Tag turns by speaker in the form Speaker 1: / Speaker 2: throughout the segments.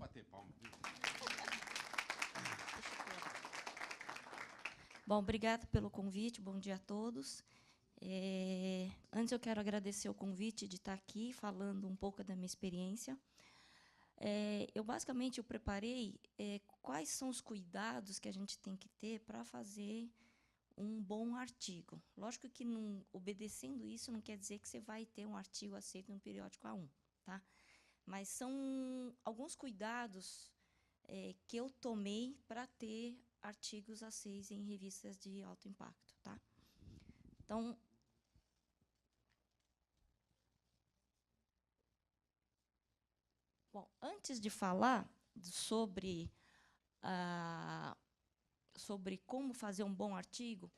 Speaker 1: bater palma.
Speaker 2: Bom, obrigada pelo convite, bom dia a todos. Antes eu quero agradecer o convite de estar aqui falando um pouco da minha experiência. Basicamente, eu preparei quais são os cuidados que a gente tem que ter para fazer um bom artigo. Lógico que, obedecendo isso, não quer dizer que você vai ter um artigo aceito no periódico A1, tá? Mas são alguns cuidados que eu tomei para ter artigos A6 em revistas de alto impacto, tá? Então, bom, antes de falar sobre como fazer um bom artigo,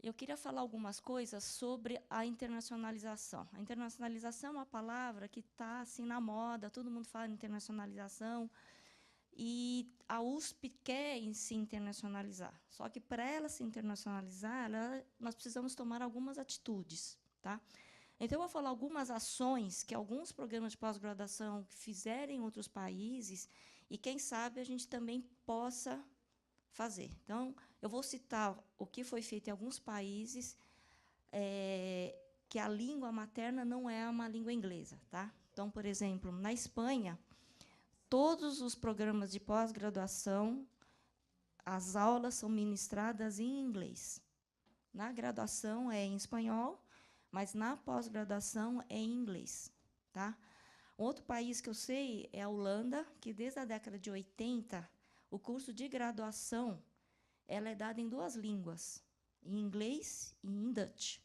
Speaker 2: eu queria falar algumas coisas sobre a internacionalização. A internacionalização é uma palavra que está assim na moda, todo mundo fala em internacionalização, e a USP quer se internacionalizar. Só que, para ela se internacionalizar, nós precisamos tomar algumas atitudes. Tá? Então, eu vou falar algumas ações que alguns programas de pós-graduação fizerem em outros países e, quem sabe, a gente também possa fazer. Então, eu vou citar o que foi feito em alguns países que a língua materna não é uma língua inglesa. Tá? Então, por exemplo, na Espanha, todos os programas de pós-graduação, as aulas são ministradas em inglês. Na graduação é em espanhol, mas na pós-graduação é em inglês. Tá? Outro país que eu sei é a Holanda, que, desde a década de 80, o curso de graduação ela é dado em 2 línguas, em inglês e em Dutch.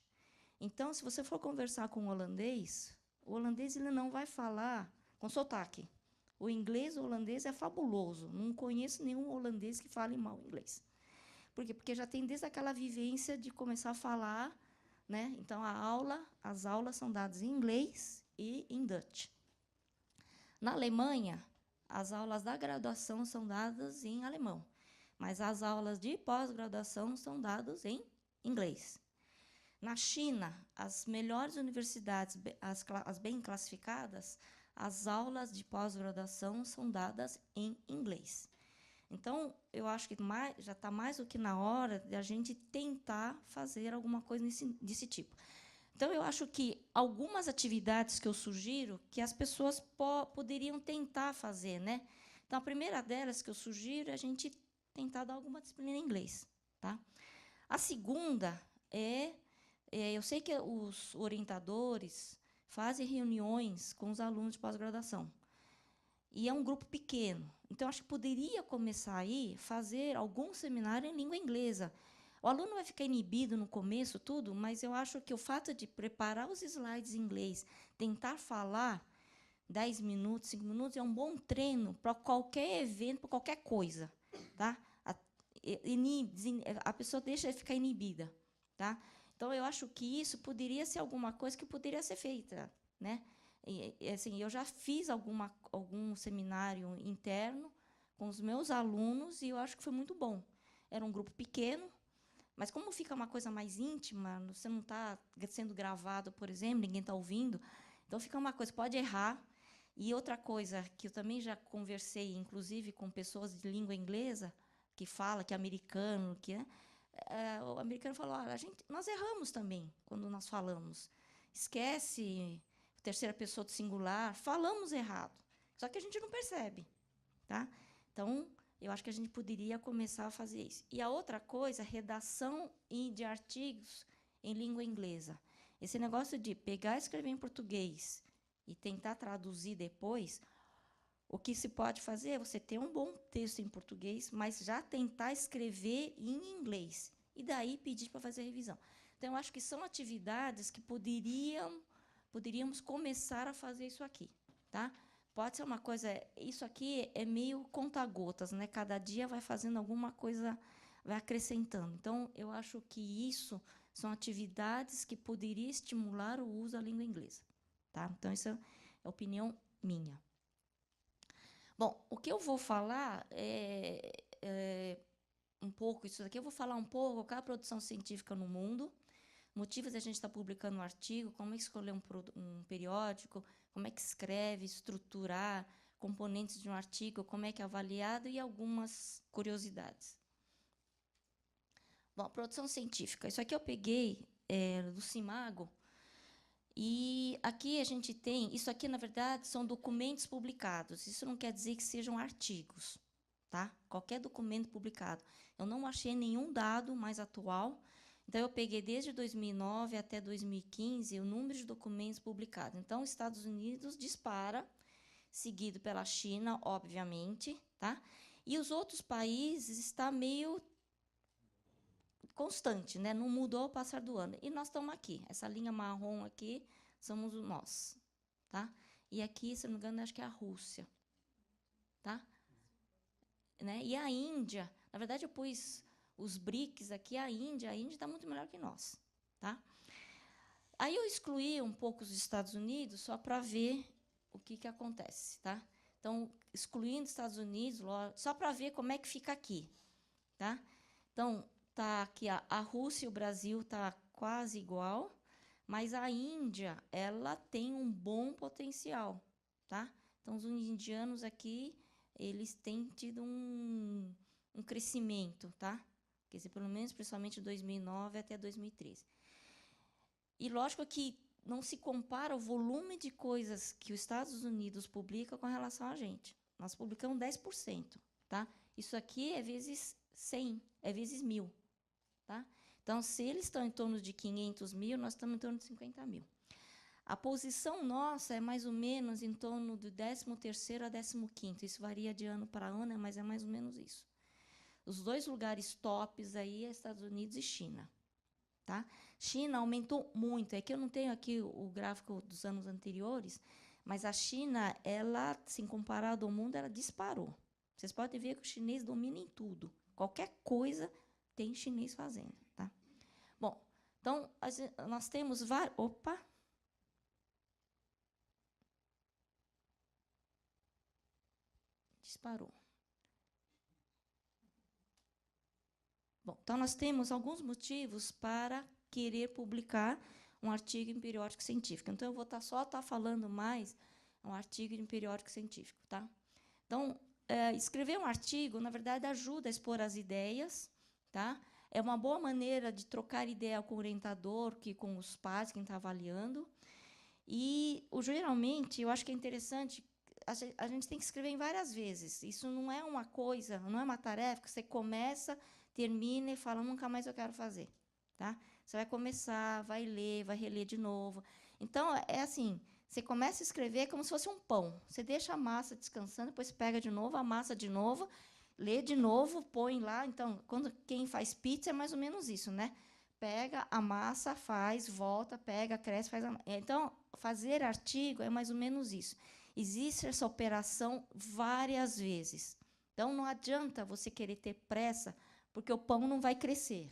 Speaker 2: Então, se você for conversar com o holandês ele não vai falar com sotaque. O inglês holandês é fabuloso. Não conheço nenhum holandês que fale mal inglês. Por quê? Porque já tem desde aquela vivência de começar a falar, né? Então, as aulas são dadas em inglês e em Dutch. Na Alemanha, as aulas da graduação são dadas em alemão, mas as aulas de pós-graduação são dadas em inglês. Na China, as melhores universidades, as bem classificadas, as aulas de pós-graduação são dadas em inglês. Então, eu acho que já está mais do que na hora de a gente tentar fazer alguma coisa desse tipo. Então, eu acho que algumas atividades que eu sugiro que as pessoas poderiam tentar fazer. Né? Então, a primeira delas que eu sugiro é a gente tentar dar alguma disciplina em inglês. Tá? A segunda eu sei que os orientadores fazem reuniões com os alunos de pós-graduação. E é um grupo pequeno. Então, acho que poderia começar aí fazer algum seminário em língua inglesa. O aluno vai ficar inibido no começo, tudo, mas eu acho que o fato de preparar os slides em inglês, tentar falar 10 minutos, 5 minutos, é um bom treino para qualquer evento, para qualquer coisa. Tá? A pessoa deixa de ficar inibida. Tá? Então, eu acho que isso poderia ser alguma coisa que poderia ser feita. Né? Assim, eu já fiz algum seminário interno com os meus alunos e eu acho que foi muito bom. Era um grupo pequeno, mas como fica uma coisa mais íntima, você não está sendo gravado, por exemplo, ninguém está ouvindo, então fica uma coisa, pode errar. E outra coisa que eu também já conversei, inclusive, com pessoas de língua inglesa, que fala, que é americano, o americano falou, nós erramos também quando nós falamos. Esquece terceira pessoa do singular, falamos errado. Só que a gente não percebe. Tá? Então, eu acho que a gente poderia começar a fazer isso. E a outra coisa, redação de artigos em língua inglesa. Esse negócio de pegar e escrever em português e tentar traduzir depois, o que se pode fazer é você ter um bom texto em português, mas já tentar escrever em inglês. E daí pedir para fazer revisão. Então, eu acho que são atividades que poderíamos começar a fazer isso aqui. Tá? Pode ser uma coisa... Isso aqui é meio conta-gotas. Né? Cada dia vai fazendo alguma coisa, vai acrescentando. Então, eu acho que isso são atividades que poderiam estimular o uso da língua inglesa. Tá? Então, isso é opinião minha. Bom, o que eu vou falar um pouco isso daqui. Eu vou falar um pouco qual é a produção científica no mundo, motivos de a gente estar publicando um artigo, como é que escolher um periódico, como é que escreve, estruturar, componentes de um artigo, como é que é avaliado e algumas curiosidades. Bom, produção científica. Isso aqui eu peguei do Cimago. E aqui a gente tem... Isso aqui, na verdade, são documentos publicados. Isso não quer dizer que sejam artigos. Tá? Qualquer documento publicado. Eu não achei nenhum dado mais atual. Então, eu peguei desde 2009 até 2015 o número de documentos publicados. Então, os Estados Unidos dispara, seguido pela China, obviamente, tá? E os outros países está meio constante, né? Não mudou ao passar do ano. E nós estamos aqui. Essa linha marrom aqui somos nós, tá? E aqui, se não me engano, acho que é a Rússia, tá? Né? E a Índia, na verdade, eu pus os BRICS aqui, a Índia está muito melhor que nós, tá? Aí eu excluí um pouco os Estados Unidos só para ver o que acontece, tá? Então, excluindo os Estados Unidos, só para ver como é que fica aqui, tá? Então, tá aqui a Rússia e o Brasil tá quase igual, mas a Índia, ela tem um bom potencial, tá? Então, os indianos aqui, eles têm tido um crescimento, tá? Quer dizer, pelo menos, principalmente de 2009 até 2013. E, lógico que não se compara o volume de coisas que os Estados Unidos publicam com relação a gente. Nós publicamos 10%, tá? Isso aqui é vezes 100, é vezes 1000, tá? Então, se eles estão em torno de 500 mil, nós estamos em torno de 50 mil. A posição nossa é mais ou menos em torno do 13º a 15º. Isso varia de ano para ano, mas é mais ou menos isso. Os dois lugares tops aí é Estados Unidos e China. Tá? China aumentou muito. É que eu não tenho aqui o gráfico dos anos anteriores, mas a China, ela, assim, comparado ao mundo, ela disparou. Vocês podem ver que o chinês domina em tudo. Qualquer coisa tem chinês fazendo. Tá? Bom, então, nós temos vários... Opa! Disparou. Bom, então, nós temos alguns motivos para querer publicar um artigo em periódico científico. Então, eu vou só estar falando mais um artigo em periódico científico. Tá? Então, escrever um artigo, na verdade, ajuda a expor as ideias. Tá? É uma boa maneira de trocar ideia com o orientador, com os pares, quem está avaliando. E, geralmente, eu acho que é interessante, a gente tem que escrever em várias vezes. Isso não é uma coisa, não é uma tarefa que você começa, termina e fala, nunca mais eu quero fazer. Tá? Você vai começar, vai ler, vai reler de novo. Então, é assim, você começa a escrever como se fosse um pão. Você deixa a massa descansando, depois pega de novo, amassa de novo, lê de novo, põe lá. Então, quem faz pizza é mais ou menos isso, né? Pega, amassa, faz, volta, pega, cresce, faz... Então, fazer artigo é mais ou menos isso. Existe essa operação várias vezes. Então, não adianta você querer ter pressa, porque o pão não vai crescer,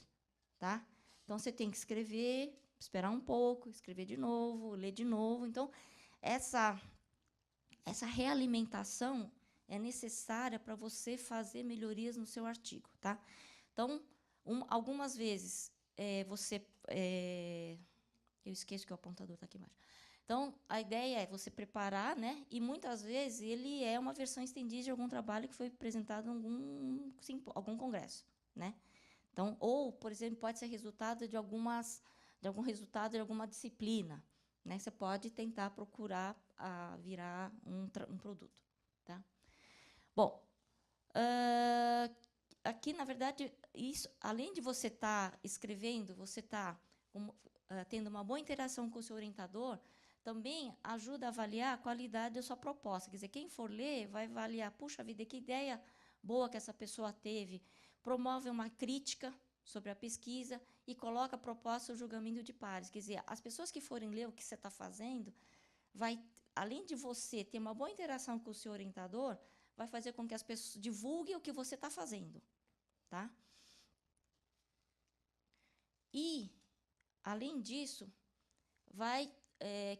Speaker 2: tá? Então, você tem que escrever, esperar um pouco, escrever de novo, ler de novo. Então, essa realimentação é necessária para você fazer melhorias no seu artigo, tá? Então, algumas vezes, eu esqueço que o apontador está aqui embaixo. Então, a ideia é você preparar, né? E, muitas vezes, ele é uma versão estendida de algum trabalho que foi apresentado em algum congresso, né? Então, ou, por exemplo, pode ser resultado de algum resultado de alguma disciplina, né? Você pode tentar procurar virar um produto, tá? Bom, aqui, na verdade, isso, além de você estar escrevendo, você está tendo uma boa interação com o seu orientador, também ajuda a avaliar a qualidade da sua proposta. Quer dizer, quem for ler vai avaliar, puxa vida, que ideia boa que essa pessoa teve, promove uma crítica sobre a pesquisa e coloca a proposta ao julgamento de pares. Quer dizer, as pessoas que forem ler o que você está fazendo, além de você ter uma boa interação com o seu orientador, vai fazer com que as pessoas divulguem o que você está fazendo. Tá? E, além disso,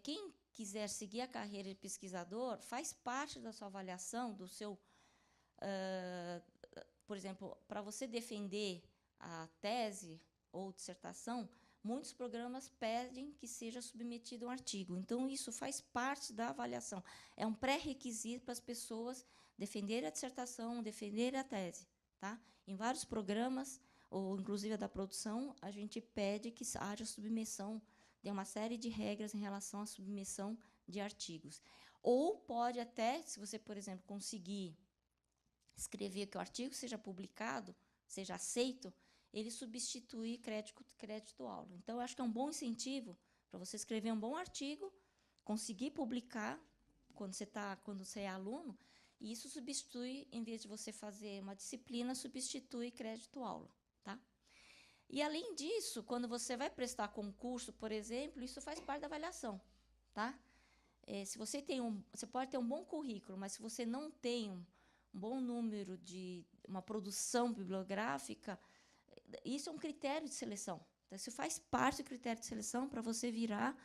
Speaker 2: quem quiser seguir a carreira de pesquisador, faz parte da sua avaliação, do seu... por exemplo, para você defender a tese ou dissertação, muitos programas pedem que seja submetido um artigo. Então, isso faz parte da avaliação. É um pré-requisito para as pessoas defenderem a dissertação, defenderem a tese. Tá? Em vários programas, ou inclusive a da produção, a gente pede que haja submissão, tem uma série de regras em relação à submissão de artigos. Ou pode até, se você, por exemplo, conseguir escrever que o artigo seja publicado, seja aceito, ele substitui crédito-aula. Então, eu acho que é um bom incentivo para você escrever um bom artigo, conseguir publicar quando você é aluno, e isso substitui, em vez de você fazer uma disciplina, substitui crédito-aula. Tá? E, além disso, quando você vai prestar concurso, por exemplo, isso faz parte da avaliação. Tá? Se você pode ter um bom currículo, mas se você não tem um bom número de uma produção bibliográfica, isso é um critério de seleção. Então, isso faz parte do critério de seleção para você virar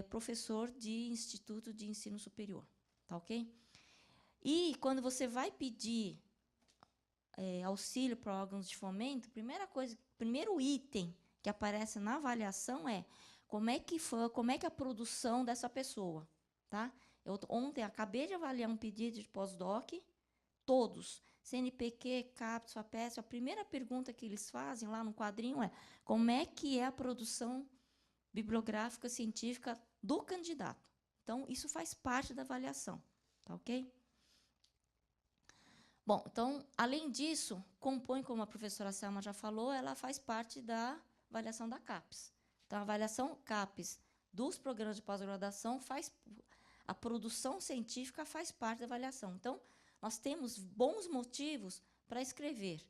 Speaker 2: professor de instituto de ensino superior. Tá ok? E, quando você vai pedir auxílio para órgãos de fomento, primeiro item que aparece na avaliação é como é que a produção dessa pessoa. Tá? Ontem acabei de avaliar um pedido de pós-doc, todos, CNPq, CAPES, FAPESP, a primeira pergunta que eles fazem lá no quadrinho é como é que é a produção bibliográfica científica do candidato. Então, isso faz parte da avaliação. Tá ok? Bom, então, além disso, compõe, como a professora Selma já falou, ela faz parte da avaliação da CAPES. Então, a avaliação CAPES dos programas de pós-graduação a produção científica faz parte da avaliação. Então, nós temos bons motivos para escrever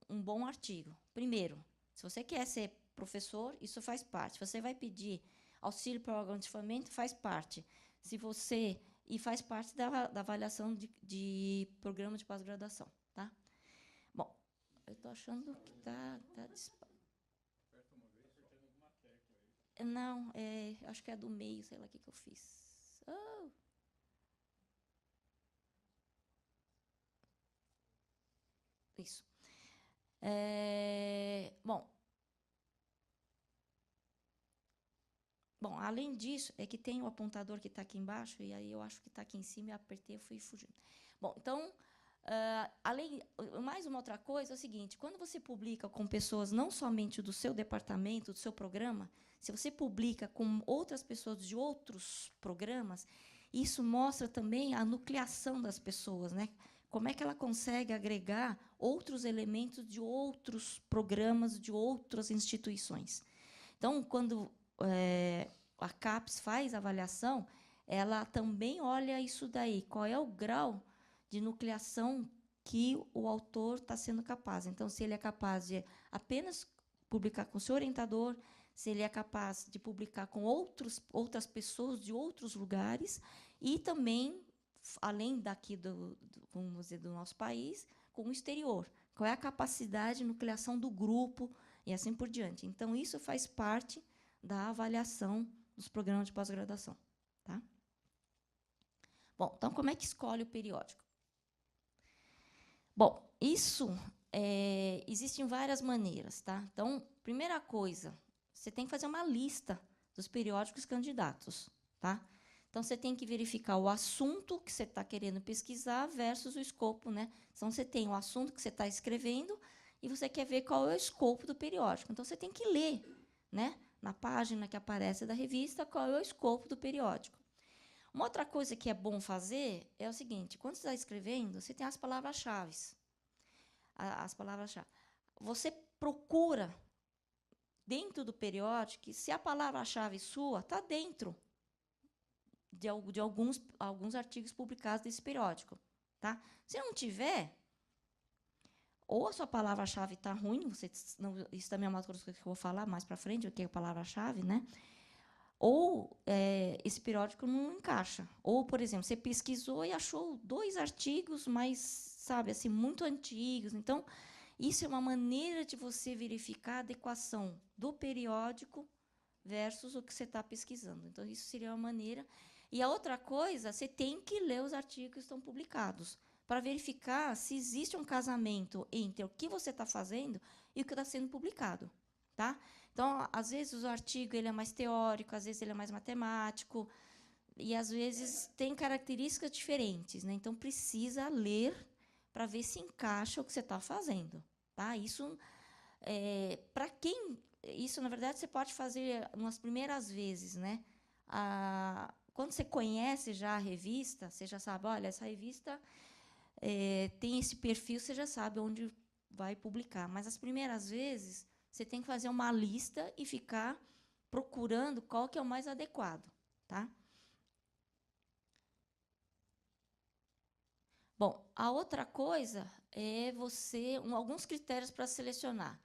Speaker 2: um bom artigo. Primeiro, se você quer ser professor, isso faz parte. Se você vai pedir auxílio para o órgão de fomento, faz parte. E faz parte da avaliação de programa de pós-graduação. Tá? Bom, eu estou achando que está... Não, acho que é do meio, sei lá o que eu fiz. Oh! Isso. Bom, além disso, é que tem o apontador que está aqui embaixo, e aí eu acho que está aqui em cima, eu apertei e fui fugindo. Bom, então, mais uma outra coisa é o seguinte, quando você publica com pessoas não somente do seu departamento, do seu programa, se você publica com outras pessoas de outros programas, isso mostra também a nucleação das pessoas, né? Como é que ela consegue agregar outros elementos de outros programas, de outras instituições. Então, quando a CAPES faz a avaliação, ela também olha isso daí, qual é o grau de nucleação que o autor está sendo capaz. Então, se ele é capaz de apenas publicar com o seu orientador, se ele é capaz de publicar com outras pessoas de outros lugares, e também, além daqui vamos dizer, do nosso país, com o exterior. Qual é a capacidade de nucleação do grupo, e assim por diante. Então, isso faz parte da avaliação dos programas de pós-graduação. Tá? Bom, então, como é que escolhe o periódico? Bom, isso existem várias maneiras. Tá? Então, primeira coisa, você tem que fazer uma lista dos periódicos candidatos. Tá? Então, você tem que verificar o assunto que você está querendo pesquisar versus o escopo. Né? Então, você tem o assunto que você está escrevendo e você quer ver qual é o escopo do periódico. Então, você tem que ler, né, na página que aparece da revista, qual é o escopo do periódico. Uma outra coisa que é bom fazer é o seguinte, quando você está escrevendo, você tem as palavras-chave. Você procura, dentro do periódico, se a palavra-chave sua está dentro de alguns artigos publicados desse periódico. Tá? Se não tiver, ou a sua palavra-chave está ruim, isso também é uma coisa que eu vou falar mais para frente, o que é a palavra-chave, né? Ou esse periódico não encaixa. Ou, por exemplo, você pesquisou e achou 2 artigos, mas, sabe, assim, muito antigos. Então, isso é uma maneira de você verificar a adequação do periódico versus o que você está pesquisando. Então, isso seria uma maneira. E a outra coisa, você tem que ler os artigos que estão publicados, para verificar se existe um casamento entre o que você está fazendo e o que está sendo publicado. tá? Então, às vezes, o artigo ele é mais teórico, às vezes ele é mais matemático, e, às vezes, tem características diferentes, né? Então, precisa ler para ver se encaixa o que você está fazendo, tá? Isso, para quem... Isso, na verdade, você pode fazer nas primeiras vezes, né? Quando você conhece já a revista, você já sabe, olha, essa revista tem esse perfil, você já sabe onde vai publicar. Mas, as primeiras vezes, você tem que fazer uma lista e ficar procurando qual que é o mais adequado, tá? Bom, a outra coisa é alguns critérios para selecionar.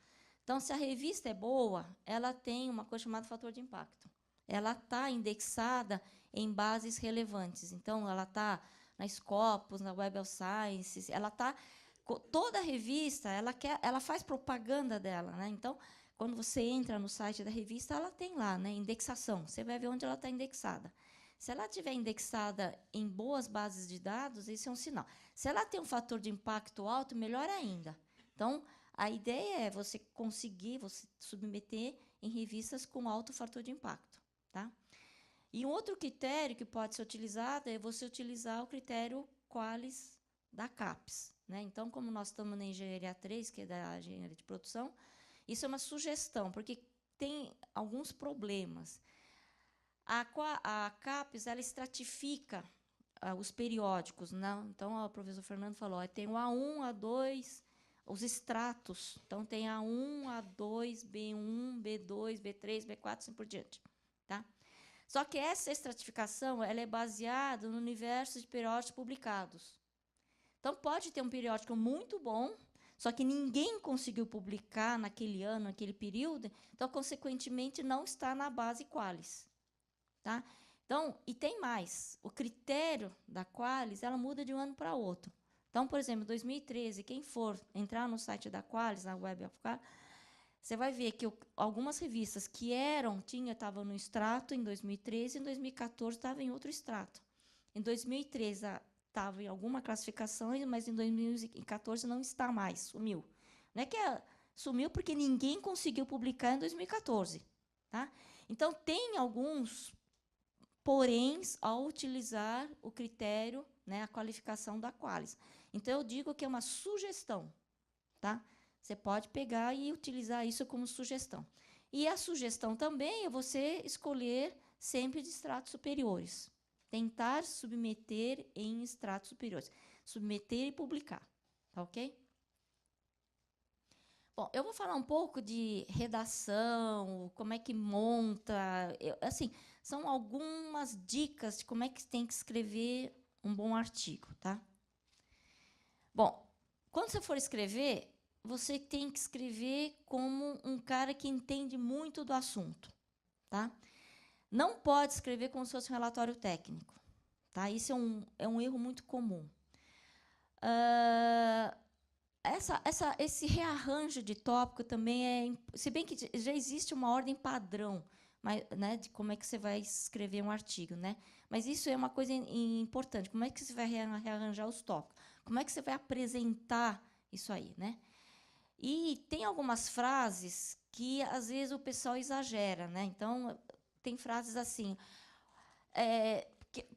Speaker 2: Então, se a revista é boa, ela tem uma coisa chamada fator de impacto. Ela está indexada em bases relevantes. Então, ela está na Scopus, na Web of Sciences, ela está... Toda revista, ela faz propaganda dela, né? Então, quando você entra no site da revista, ela tem lá, né, indexação. Você vai ver onde ela está indexada. Se ela estiver indexada em boas bases de dados, isso é um sinal. Se ela tem um fator de impacto alto, melhor ainda. Então, a ideia é você conseguir você submeter em revistas com alto fator de impacto, tá? E um outro critério que pode ser utilizado é você utilizar o critério Qualis da CAPES, né? Então, como nós estamos na Engenharia 3, que é da Engenharia de Produção, isso é uma sugestão, porque tem alguns problemas. A CAPES ela estratifica os periódicos, né? Então, o professor Fernando falou, tem o A1, A2, os estratos. Então, tem A1, A2, B1, B2, B3, B4, assim por diante. Tá? Só que essa estratificação ela é baseada no universo de periódicos publicados. Então, pode ter um periódico muito bom, só que ninguém conseguiu publicar naquele ano, naquele período, então, consequentemente, não está na base Qualis. Tá? Então, e tem mais. O critério da Qualis ela muda de um ano para outro. Então, por exemplo, em 2013, quem for entrar no site da Qualis, na Web of Qualis, você vai ver que algumas revistas que estavam no extrato em 2013, em 2014 estava em outro extrato. Em 2013 estava em alguma classificação, mas em 2014 não está mais, sumiu. Não é que sumiu porque ninguém conseguiu publicar em 2014. Tá? Então, tem alguns porém, ao utilizar o critério, né, a qualificação da Qualis. Então, eu digo que é uma sugestão. Tá? Você pode pegar e utilizar isso como sugestão. E a sugestão também é você escolher sempre de estratos superiores. Tentar submeter em estratos superiores. Submeter e publicar. Tá ok? Bom, eu vou falar um pouco de redação, como é que monta. Assim, são algumas dicas de como é que tem que escrever um bom artigo, tá? Bom, quando você for escrever, você tem que escrever como um cara que entende muito do assunto, tá? Não pode escrever como se fosse um relatório técnico, tá? Isso é um erro muito comum. Esse rearranjo de tópico também se bem que já existe uma ordem padrão, né, de como é que você vai escrever um artigo, né? Mas isso é uma coisa importante. Como é que você vai rearranjar os tópicos? Como é que você vai apresentar isso aí, né? E tem algumas frases que às vezes o pessoal exagera, né? Então tem frases assim,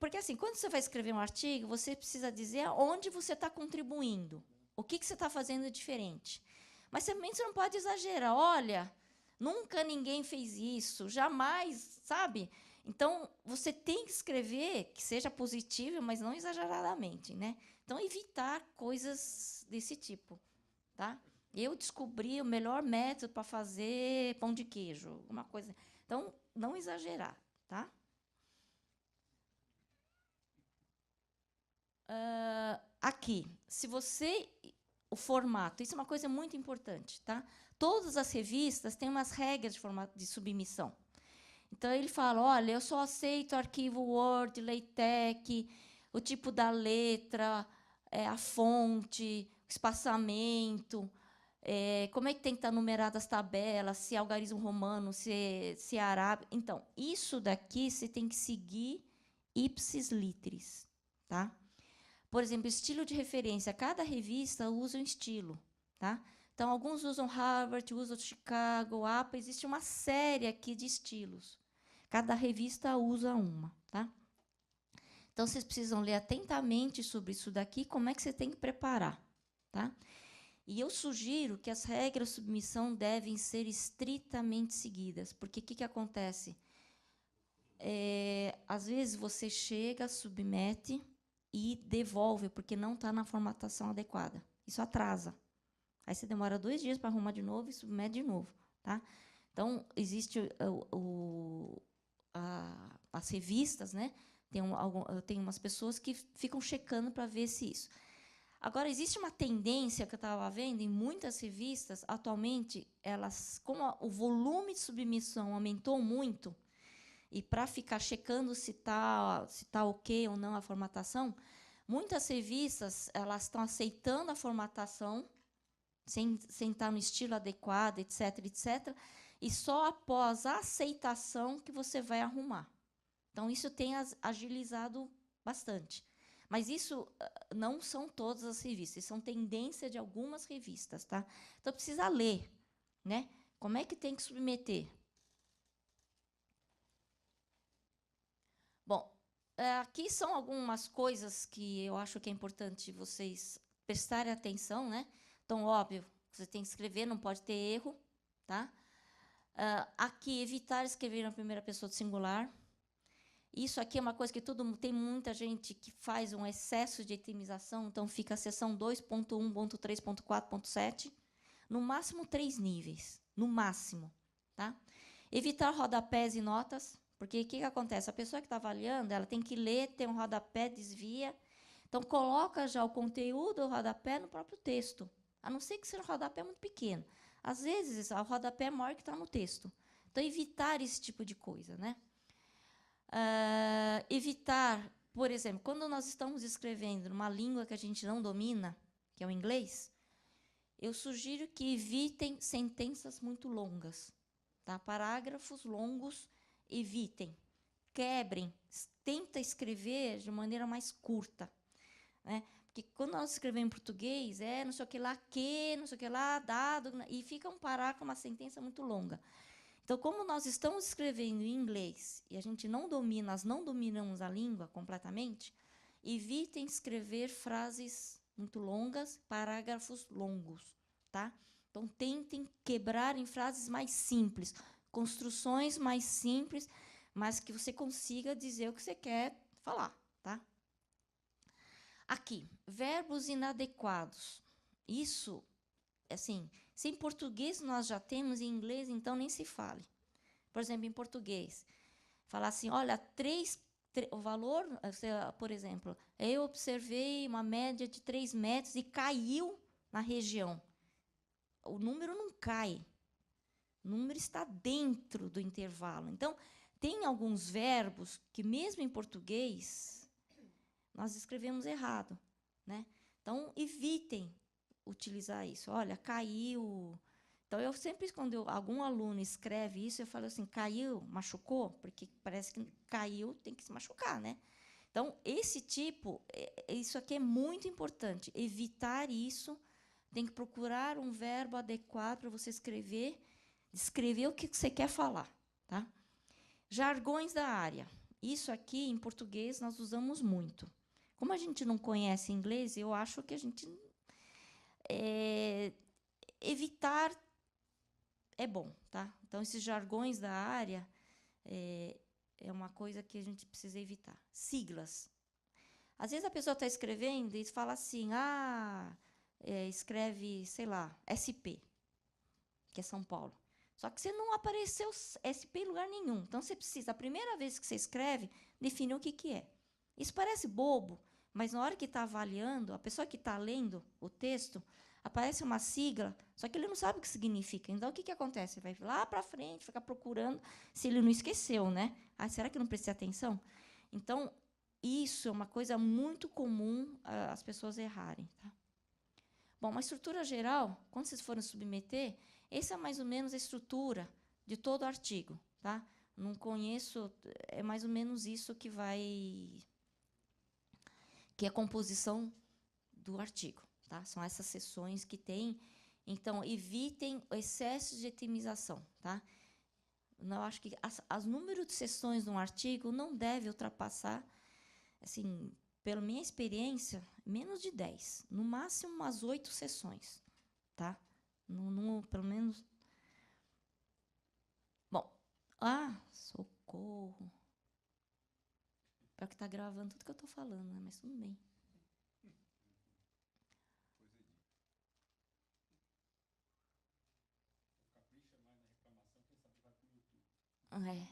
Speaker 2: porque assim, quando você vai escrever um artigo, você precisa dizer onde você está contribuindo. O que você está fazendo diferente? Mas também você não pode exagerar. Olha, nunca ninguém fez isso, jamais, sabe? Então, você tem que escrever que seja positivo, mas não exageradamente, né? Então, evitar coisas desse tipo, tá? Eu descobri o melhor método para fazer pão de queijo, alguma coisa. Então, não exagerar, tá? Aqui, se você... O formato, isso é uma coisa muito importante, tá? Todas as revistas têm umas regras de formato de submissão. Então, ele fala, olha, eu só aceito arquivo Word, LaTeX, o tipo da letra, a fonte, o espaçamento, como é que tem que estar numeradas as tabelas, se é algarismo romano, se é arábico. Então, isso daqui você tem que seguir ipsis literis, tá? Por exemplo, estilo de referência. Cada revista usa um estilo. Tá? Então, alguns usam Harvard, usam Chicago, APA, existe uma série aqui de estilos. Cada revista usa uma, tá? Então, vocês precisam ler atentamente sobre isso daqui, como é que você tem que preparar, tá? E eu sugiro que as regras de submissão devem ser estritamente seguidas, porque o que acontece? Às vezes você chega, submete e devolve, porque não está na formatação adequada. Isso atrasa. Aí você demora 2 dias para arrumar de novo e submete de novo, tá? Então, existe as revistas, né? Tem umas pessoas que ficam checando para ver se isso. Agora, existe uma tendência que eu estava vendo em muitas revistas, atualmente, como o volume de submissão aumentou muito, e para ficar checando se tá ok ou não a formatação, muitas revistas elas estão aceitando a formatação, sem estar no estilo adequado, etc., etc., e só após a aceitação que você vai arrumar. Então, isso tem agilizado bastante. Mas isso não são todas as revistas, são tendência de algumas revistas, tá? Então, precisa ler, né? Como é que tem que submeter? Bom, aqui são algumas coisas que eu acho que é importante vocês prestarem atenção, né? Então, óbvio, você tem que escrever, não pode ter erro, tá? Aqui, evitar escrever na primeira pessoa do singular. Isso aqui é uma coisa que tem muita gente que faz um excesso de itemização, então fica a seção 2.1.3.4.7, no máximo 3 níveis, no máximo, tá? Evitar rodapés e notas, porque o que acontece? A pessoa que está avaliando, ela tem que ler, tem um rodapé, desvia, então coloca já o conteúdo do rodapé no próprio texto, a não ser que seja um rodapé muito pequeno. Às vezes, o rodapé é maior que está no texto. Então, evitar esse tipo de coisa, né? Evitar, por exemplo, quando nós estamos escrevendo numa língua que a gente não domina, que é o inglês, eu sugiro que evitem sentenças muito longas, tá? Parágrafos longos, evitem. Quebrem, tenta escrever de maneira mais curta, né? Porque quando nós escrevemos em português, não sei o que lá, não sei o que lá, dado, e fica um parágrafo, uma sentença muito longa. Então, como nós estamos escrevendo em inglês e a gente não domina, nós não dominamos a língua completamente, evitem escrever frases muito longas, parágrafos longos, tá? Então, tentem quebrar em frases mais simples, construções mais simples, mas que você consiga dizer o que você quer falar, tá? Aqui, verbos inadequados. Isso, assim, se em português nós já temos, em inglês, então nem se fale. Por exemplo, em português, falar assim, olha, o valor, por exemplo, eu observei uma média de 3 metros e caiu na região. O número não cai. O número está dentro do intervalo. Então, tem alguns verbos que, mesmo em português, nós escrevemos errado, né? Então, evitem utilizar isso. Olha, caiu. Então, eu sempre, quando algum aluno escreve isso, eu falo assim, caiu, machucou? Porque parece que caiu, tem que se machucar, né? Então, esse tipo, isso aqui é muito importante. Evitar isso, tem que procurar um verbo adequado para você escrever o que você quer falar, tá? Jargões da área. Isso aqui, em português, nós usamos muito. Como a gente não conhece inglês, eu acho que a gente... evitar é bom, tá? Então, esses jargões da área é uma coisa que a gente precisa evitar. Siglas. Às vezes a pessoa está escrevendo e fala assim, escreve, sei lá, SP, que é São Paulo. Só que você não apareceu SP em lugar nenhum. Então, você precisa, a primeira vez que você escreve, definir o que é. Isso parece bobo, mas na hora que está avaliando, a pessoa que está lendo o texto, aparece uma sigla, só que ele não sabe o que significa. Então, o que acontece? Vai lá para frente, ficar procurando se ele não esqueceu, né? Será que eu não prestei atenção? Então, isso é uma coisa muito comum as pessoas errarem. Tá? Bom, uma estrutura geral, quando vocês forem submeter, essa é mais ou menos a estrutura de todo o artigo. Tá? Não conheço, é mais ou menos isso que é a composição do artigo. Tá? São essas seções que tem, Então, evitem o excesso de etimização, tá? Eu acho que as números de sessões de um artigo não deve ultrapassar, assim, pela minha experiência, menos de 10. No máximo, umas 8 sessões, tá? Pelo menos... Bom, socorro. Pior que está gravando tudo que eu estou falando, né? Mas tudo bem. É.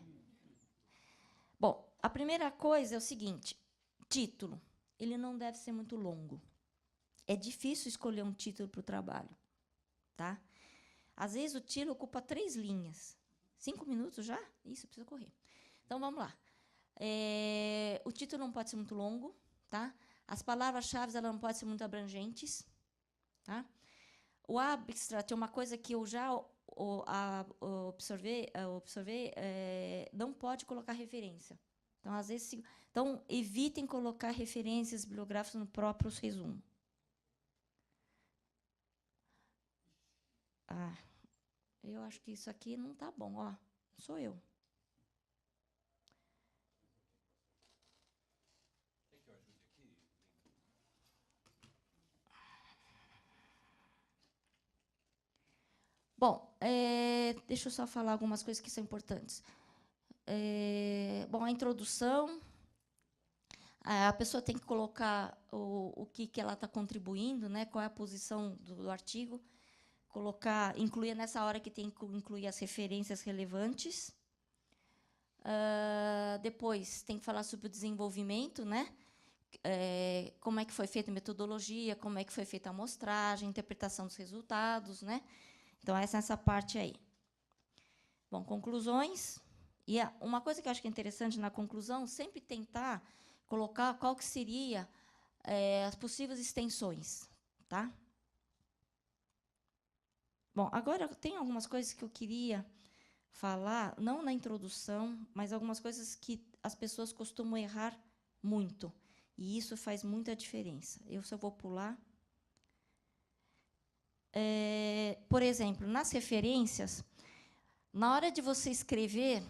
Speaker 2: Bom, a primeira coisa é o seguinte: título. Ele não deve ser muito longo. É difícil escolher um título para o trabalho, tá? Às vezes o título ocupa 3 linhas. 5 minutos já? Isso, precisa correr. Então, vamos lá. O título não pode ser muito longo, tá? As palavras-chave não podem ser muito abrangentes, tá? O abstract é uma coisa que eu já observei, não pode colocar referência. Então, às vezes, evitem colocar referências bibliográficas no próprio resumo. Eu acho que isso aqui não está bom, ó. Sou eu. Quer que eu ajude aqui? Bom, deixa eu só falar algumas coisas que são importantes. Bom, a introdução, a pessoa tem que colocar o que ela está contribuindo, né? Qual é a posição do artigo, incluir nessa hora que tem que incluir as referências relevantes. Depois, tem que falar sobre o desenvolvimento, né? Como é que foi feita a metodologia, como é que foi feita a amostragem, interpretação dos resultados, né? Então, essa parte aí. Bom, conclusões. E uma coisa que eu acho que é interessante na conclusão, sempre tentar colocar qual que seria as possíveis extensões, tá? Bom, agora tem algumas coisas que eu queria falar, não na introdução, mas algumas coisas que as pessoas costumam errar muito. E isso faz muita diferença. Eu só vou pular. Por exemplo, nas referências, na hora de você escrever,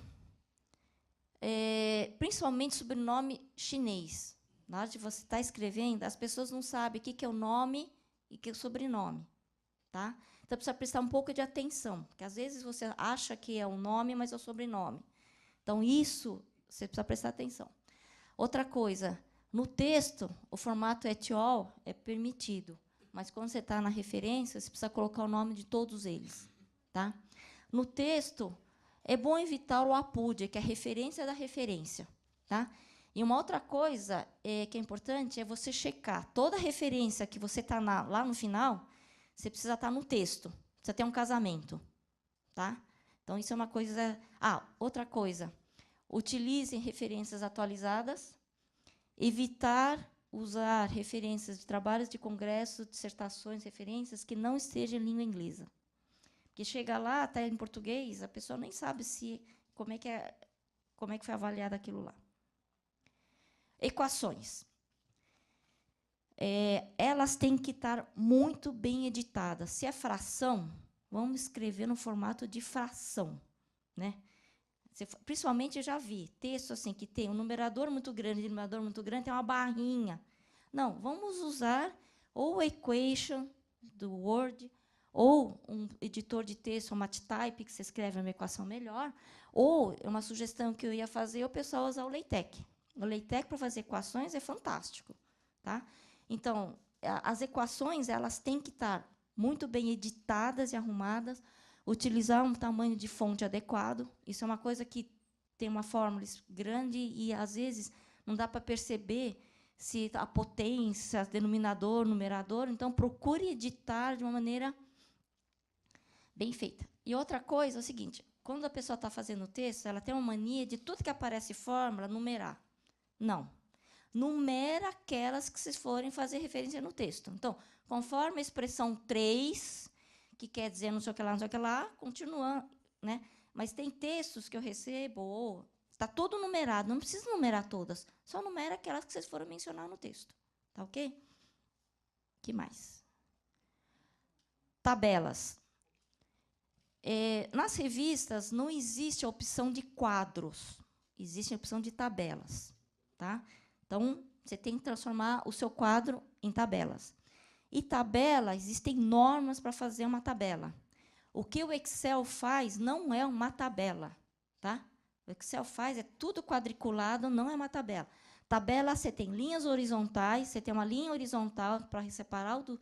Speaker 2: principalmente sobrenome chinês, na hora de você estar escrevendo, as pessoas não sabem o que é o nome e o que é o sobrenome. Tá? Então, precisa prestar um pouco de atenção, porque, às vezes, você acha que é o nome, mas é o sobrenome. Então, isso, você precisa prestar atenção. Outra coisa, no texto, o formato etiol é permitido, mas, quando você está na referência, você precisa colocar o nome de todos eles. Tá? No texto, é bom evitar o APUD, que é a referência da referência. Tá? E uma outra coisa que é importante é você checar toda a referência que você está lá no final, você precisa estar no texto, precisa ter um casamento. Tá? Então, isso é uma coisa... outra coisa. Utilizem referências atualizadas. Evitar usar referências de trabalhos de congresso, dissertações, referências que não estejam em língua inglesa. Porque chega lá, está em português, a pessoa nem sabe como é que foi avaliado aquilo lá. Equações. Elas têm que estar muito bem editadas. Se é fração, vamos escrever no formato de fração, né? Principalmente, eu já vi texto assim, que tem um numerador muito grande e um numerador muito grande, tem uma barrinha. Não, vamos usar ou o equation do Word, ou um editor de texto, o MathType, que você escreve uma equação melhor, ou uma sugestão que eu ia fazer, o pessoal usar o LaTeX. O LaTeX, para fazer equações, é fantástico. Tá? Então, as equações elas têm que estar muito bem editadas e arrumadas, utilizar um tamanho de fonte adequado. Isso é uma coisa que tem uma fórmula grande e, às vezes, não dá para perceber se a potência, denominador, numerador. Então, procure editar de uma maneira bem feita. E outra coisa é o seguinte, quando a pessoa está fazendo o texto, ela tem uma mania de tudo que aparece fórmula, numerar. Não. Numera aquelas que vocês forem fazer referência no texto. Então, conforme a expressão 3, que quer dizer não sei o que lá, não sei o que lá, continuando. Né? Mas tem textos que eu recebo, está todo numerado, não precisa numerar todas, só numera aquelas que vocês foram mencionar no texto. Tá ok? O que mais? Tabelas. Nas revistas, não existe a opção de quadros, existe a opção de tabelas. Tá? Então, você tem que transformar o seu quadro em tabelas. E tabela, existem normas para fazer uma tabela. O que o Excel faz não é uma tabela. Tá? O Excel faz, é tudo quadriculado, não é uma tabela. Tabela, você tem linhas horizontais, você tem uma linha horizontal para separar do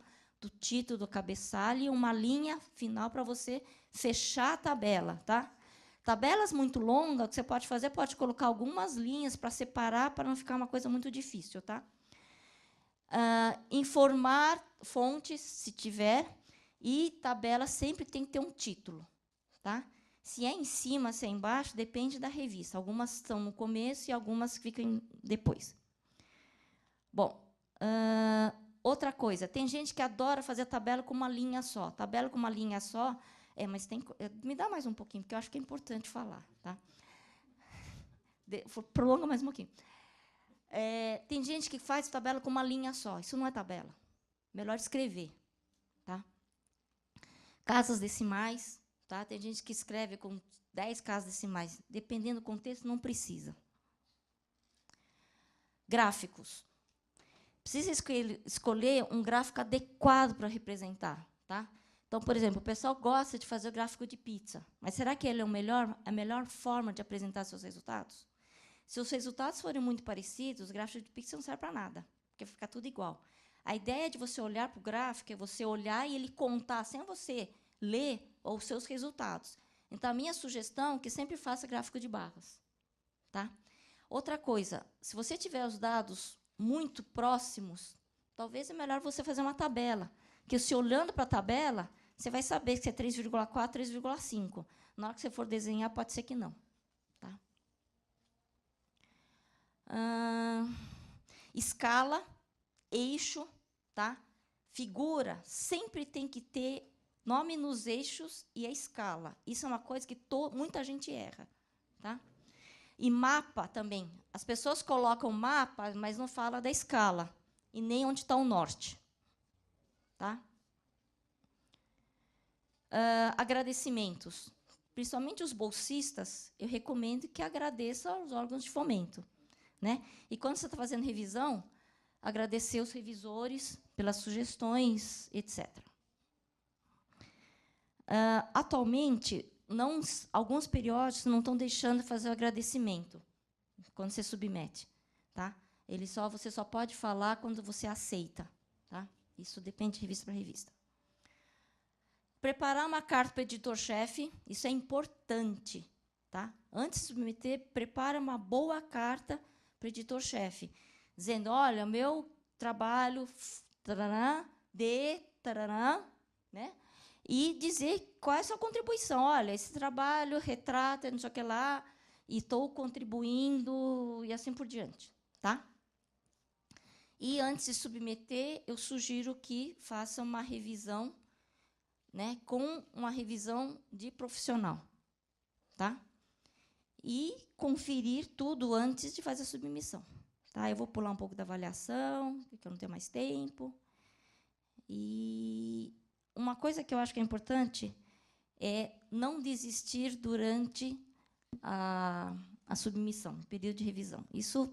Speaker 2: título, do cabeçalho, e uma linha final para você fechar a tabela. Tá? Tabelas muito longas, o que você pode fazer, pode colocar algumas linhas para separar, para não ficar uma coisa muito difícil. Tá? Informar fontes, se tiver, e tabela sempre tem que ter um título. Tá? Se é em cima, se é embaixo, depende da revista. Algumas estão no começo e algumas ficam depois. Bom, outra coisa, tem gente que adora fazer tabela com uma linha só. Tabela com uma linha só, mas tem, me dá mais um pouquinho, porque eu acho que é importante falar. Tá? Prolonga mais um pouquinho. Tem gente que faz tabela com uma linha só. Isso não é tabela. Melhor escrever. Tá? Casas decimais. Tá? Tem gente que escreve com 10 casas decimais. Dependendo do contexto, não precisa. Gráficos. Precisa escolher um gráfico adequado para representar. Tá? Então, por exemplo, o pessoal gosta de fazer o gráfico de pizza. Mas será que ele é a melhor forma de apresentar seus resultados? Se os resultados forem muito parecidos, o gráfico de pizza não serve para nada, porque fica tudo igual. A ideia de você olhar para o gráfico é você olhar e ele contar, sem você ler, os seus resultados. Então, a minha sugestão é que sempre faça gráfico de barras. Tá? Outra coisa, se você tiver os dados muito próximos, talvez é melhor você fazer uma tabela, porque se olhando para a tabela, você vai saber se é 3,4, 3,5. Na hora que você for desenhar, pode ser que não. Tá? Escala, eixo, tá? Figura, sempre tem que ter nome nos eixos e a escala. Isso é uma coisa que muita gente erra. Tá? E mapa também. As pessoas colocam mapa, mas não falam da escala, e nem onde está o norte. Tá? Agradecimentos. Principalmente os bolsistas, eu recomendo que agradeça aos órgãos de fomento. Né? E, quando você está fazendo revisão, agradecer os revisores pelas sugestões, etc. Atualmente, alguns periódicos não estão deixando de fazer o agradecimento quando você submete. Tá? Você só pode falar quando você aceita. Tá? Isso depende de revista para revista. Preparar uma carta para o editor-chefe, isso é importante. Tá? Antes de submeter, prepara uma boa carta para o editor-chefe, dizendo, olha, meu trabalho tarará, né? E dizer qual é a sua contribuição. Olha, esse trabalho retrata, não sei o que lá, e estou contribuindo, e assim por diante. Tá? E, antes de submeter, eu sugiro que faça uma revisão, né, com uma revisão de profissional. Tá? E conferir tudo antes de fazer a submissão. Tá? Eu vou pular um pouco da avaliação, porque eu não tenho mais tempo. E uma coisa que eu acho que é importante é não desistir durante a submissão, o período de revisão. Isso,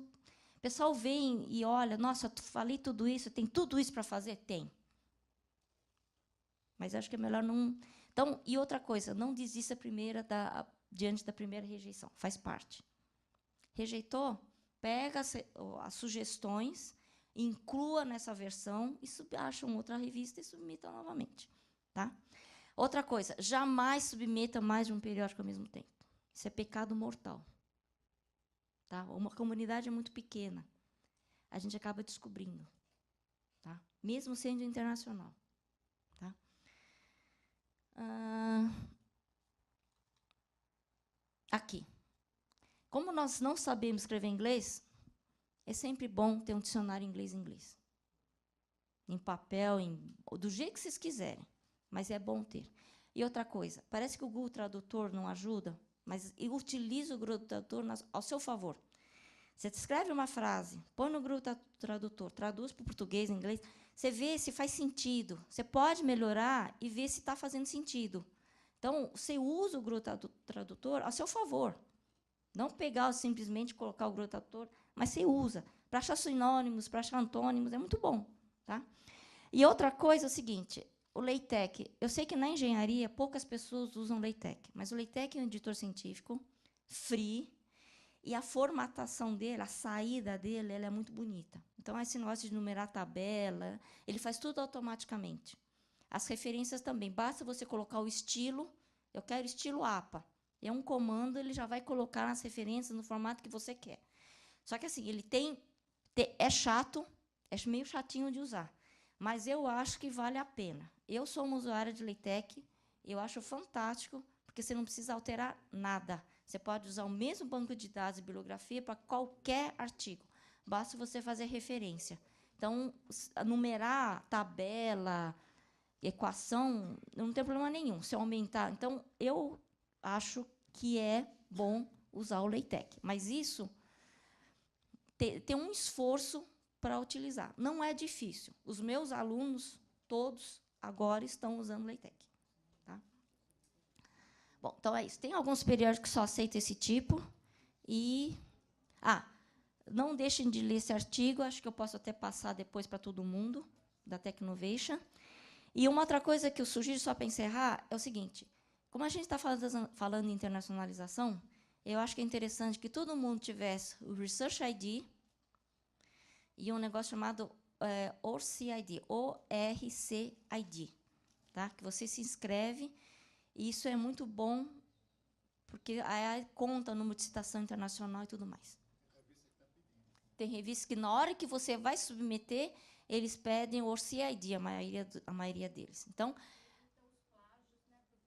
Speaker 2: o pessoal vem e olha, nossa, falei tudo isso, tem tudo isso para fazer? Tem. Mas acho que é melhor não... Então, e outra coisa, não desista diante da primeira rejeição, faz parte. Rejeitou? Pega as sugestões, inclua nessa versão, e acha outra revista e submeta novamente. Tá? Outra coisa, jamais submeta mais de um periódico ao mesmo tempo. Isso é pecado mortal. Tá? Uma comunidade é muito pequena. A gente acaba descobrindo. Tá? Mesmo sendo internacional. Tá? Aqui. Como nós não sabemos escrever inglês, é sempre bom ter um dicionário inglês-inglês. Em papel, do jeito que vocês quiserem. Mas é bom ter. E outra coisa, parece que o Google Tradutor não ajuda, mas utilize o Google Tradutor ao seu favor. Você escreve uma frase, põe no Google Tradutor, traduz para o português, inglês. Você vê se faz sentido. Você pode melhorar e ver se está fazendo sentido. Então, você usa o Google Tradutor a seu favor. Não pegar simplesmente colocar o Google Tradutor, mas você usa. Para achar sinônimos, para achar antônimos, é muito bom. Tá? E outra coisa é o seguinte, o LaTeX. Eu sei que na engenharia poucas pessoas usam LaTeX, mas o LaTeX é um editor científico, free, e a formatação dele, a saída dele, ela é muito bonita. Então, esse negócio de numerar a tabela, ele faz tudo automaticamente. As referências também. Basta você colocar o estilo. Eu quero estilo APA. É um comando, ele já vai colocar as referências no formato que você quer. Só que, assim, ele é chato, é meio chatinho de usar. Mas eu acho que vale a pena. Eu sou uma usuária de LaTeX, eu acho fantástico, porque você não precisa alterar nada. Você pode usar o mesmo banco de dados e bibliografia para qualquer artigo. Basta você fazer referência. Então, numerar tabela, equação, não tem problema nenhum. Se aumentar. Então, eu acho que é bom usar o LaTeX. Mas isso tem um esforço para utilizar. Não é difícil. Os meus alunos, todos, agora estão usando LaTeX. Tá? Bom, então é isso. Tem alguns periódicos que só aceitam esse tipo. E não deixem de ler esse artigo. Acho que eu posso até passar depois para todo mundo, da Technovation. E uma outra coisa que eu sugiro, só para encerrar, é o seguinte. Como a gente está falando em internacionalização, eu acho que é interessante que todo mundo tivesse o Research ID e um negócio chamado ORCID, ORCID, tá? Que você se inscreve, e isso é muito bom, porque aí conta o número de citação internacional e tudo mais. Tem revistas que, na hora que você vai submeter, eles pedem o ORCID, a maioria deles. Então,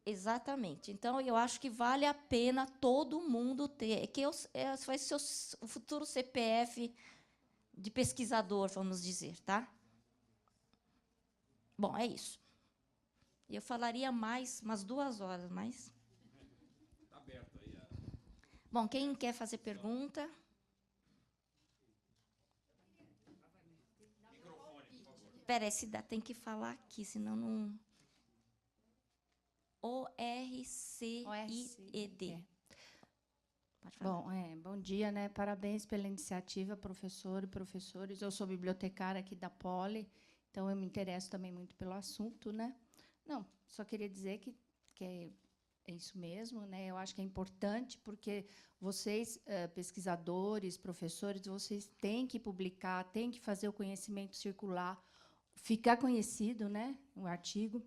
Speaker 2: exatamente. Então, eu acho que vale a pena todo mundo ter. Que vai ser o futuro CPF de pesquisador, vamos dizer, tá? Bom, é isso. Eu falaria mais, umas 2 horas, mas...
Speaker 1: Está aberto aí.
Speaker 2: Bom, quem quer fazer pergunta?
Speaker 1: Microfone, por favor.
Speaker 2: Espera, tem que falar aqui, senão não... ORCID. Pode falar.
Speaker 3: Bom dia, né? Parabéns pela iniciativa, professor e professores. Eu sou bibliotecária aqui da Poli, então eu me interesso também muito pelo assunto, né? Não, só queria dizer que é isso mesmo, né? Eu acho que é importante porque vocês, pesquisadores, professores, vocês têm que publicar, têm que fazer o conhecimento circular, ficar conhecido, né? O artigo.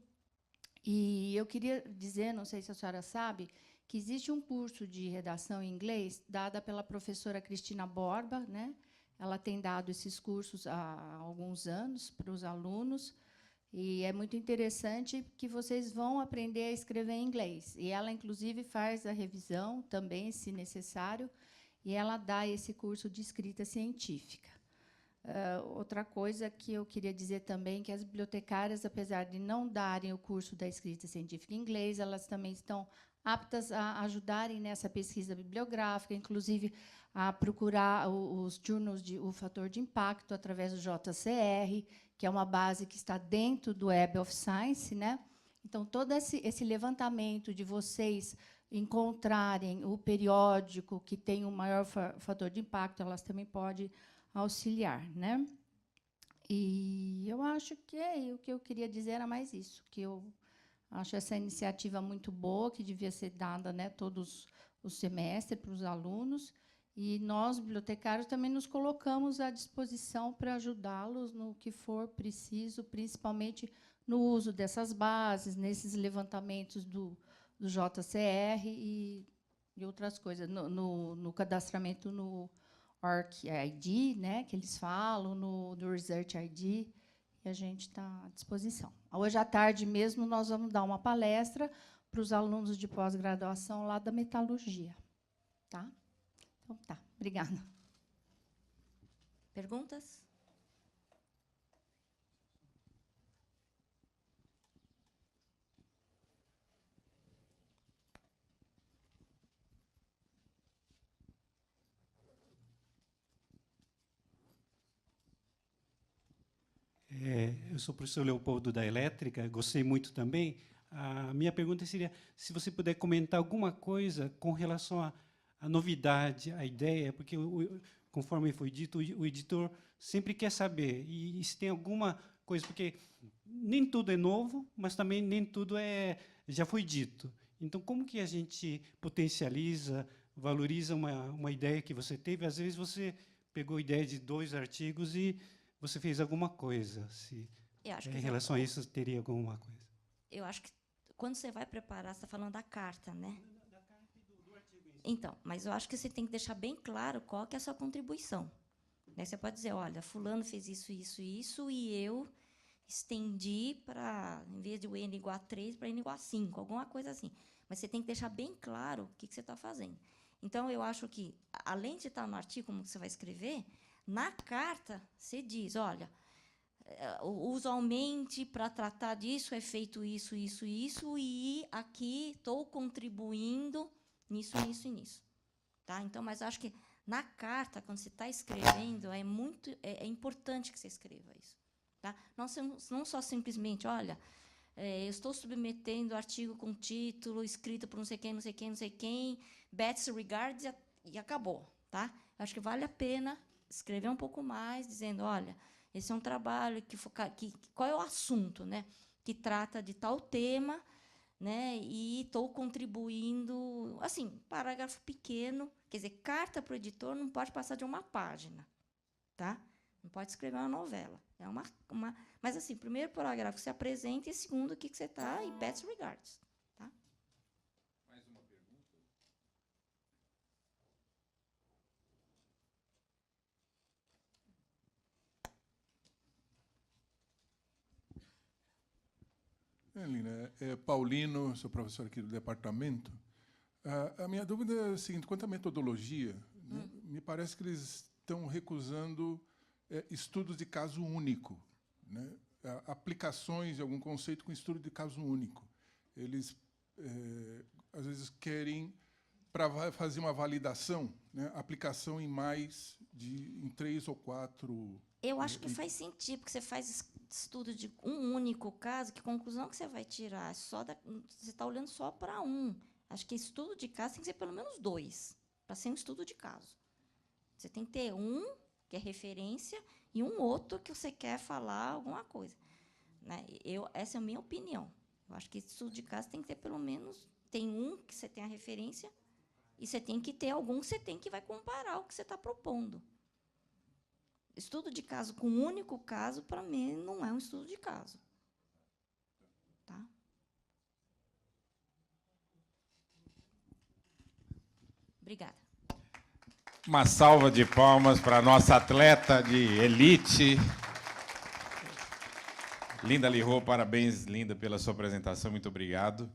Speaker 3: E eu queria dizer, não sei se a senhora sabe, que existe um curso de redação em inglês dada pela professora Cristina Borba, né? Ela tem dado esses cursos há alguns anos para os alunos, e é muito interessante que vocês vão aprender a escrever em inglês. E ela, inclusive, faz a revisão também, se necessário, e ela dá esse curso de escrita científica. Outra coisa que eu queria dizer também, que as bibliotecárias, apesar de não darem o curso da escrita científica em inglês, elas também estão aptas a ajudarem nessa pesquisa bibliográfica, inclusive a procurar os journals o fator de impacto através do JCR, que é uma base que está dentro do Web of Science, né? Então, todo esse levantamento de vocês encontrarem o periódico que tem o maior fator de impacto, elas também podem auxiliar, né? E eu acho que o que eu queria dizer era mais isso, que eu acho essa iniciativa muito boa, que devia ser dada, né, todos os semestres para os alunos, e nós, bibliotecários, também nos colocamos à disposição para ajudá-los no que for preciso, principalmente no uso dessas bases, nesses levantamentos do JCR e outras coisas, no cadastramento no ORCID, né, que eles falam, no Research ID, e a gente está à disposição. Hoje à tarde mesmo nós vamos dar uma palestra para os alunos de pós-graduação lá da metalurgia. Tá? Então tá, obrigada.
Speaker 2: Perguntas?
Speaker 4: Eu sou o professor Leopoldo da Elétrica, gostei muito também. A minha pergunta seria se você puder comentar alguma coisa com relação à novidade, à ideia, porque, conforme foi dito, o editor sempre quer saber. E se tem alguma coisa, porque nem tudo é novo, mas também nem tudo já foi dito. Então, como que a gente potencializa, valoriza uma ideia que você teve? Às vezes, você pegou a ideia de 2 artigos e você fez alguma coisa. Em relação a isso, teria alguma coisa?
Speaker 2: Eu acho que, quando você vai preparar, você está falando da carta, né? Da carta e do artigo. Então, mas eu acho que você tem que deixar bem claro qual que é a sua contribuição. Né? Você pode dizer, olha, fulano fez isso, isso, isso, e eu estendi para, em vez de o n igual a 3, para n igual a 5, alguma coisa assim. Mas você tem que deixar bem claro o que você está fazendo. Então, eu acho que, além de estar no artigo, como você vai escrever, na carta, você diz, olha, usualmente, para tratar disso, é feito isso, isso, isso, e aqui estou contribuindo nisso, nisso e nisso. Tá? Então, mas acho que, na carta, quando você está escrevendo, é importante que você escreva isso. Tá? Não só simplesmente, olha, eu estou submetendo o artigo com título, escrito por não sei quem, não sei quem, não sei quem, best regards, e acabou. Tá? Acho que vale a pena escrever um pouco mais, dizendo, olha, esse é um trabalho qual é o assunto, né, que trata de tal tema, né, e estou contribuindo, assim, parágrafo pequeno, quer dizer, carta para o editor não pode passar de uma página, tá? Não pode escrever uma novela. Mas, assim, primeiro parágrafo se apresenta e segundo o que você está, e best regards. Tá?
Speaker 1: Mais uma pergunta?
Speaker 5: Lina, Paulino, sou professor aqui do departamento. A minha dúvida é a seguinte, quanto à metodologia, né, me parece que eles estão recusando estudos de caso único, né, aplicações de algum conceito com estudo de caso único. Eles, às vezes, querem, para fazer uma validação, né, aplicação em 3 ou 4...
Speaker 2: Eu acho que faz sentido, porque você faz estudo de um único caso, que conclusão que você vai tirar? Você está olhando só para um. Acho que estudo de caso tem que ser pelo menos 2, para ser um estudo de caso. Você tem que ter um, que é referência, e um outro que você quer falar alguma coisa. Né? Essa é a minha opinião. Eu acho que estudo de caso tem que ter pelo menos... Tem um que você tem a referência, e você tem que ter algum que vai comparar o que você está propondo. Estudo de caso com um único caso, para mim, não é um estudo de caso. Tá? Obrigada.
Speaker 1: Uma salva de palmas para a nossa atleta de elite. Linda Lirô, parabéns, Linda, pela sua apresentação. Muito obrigado.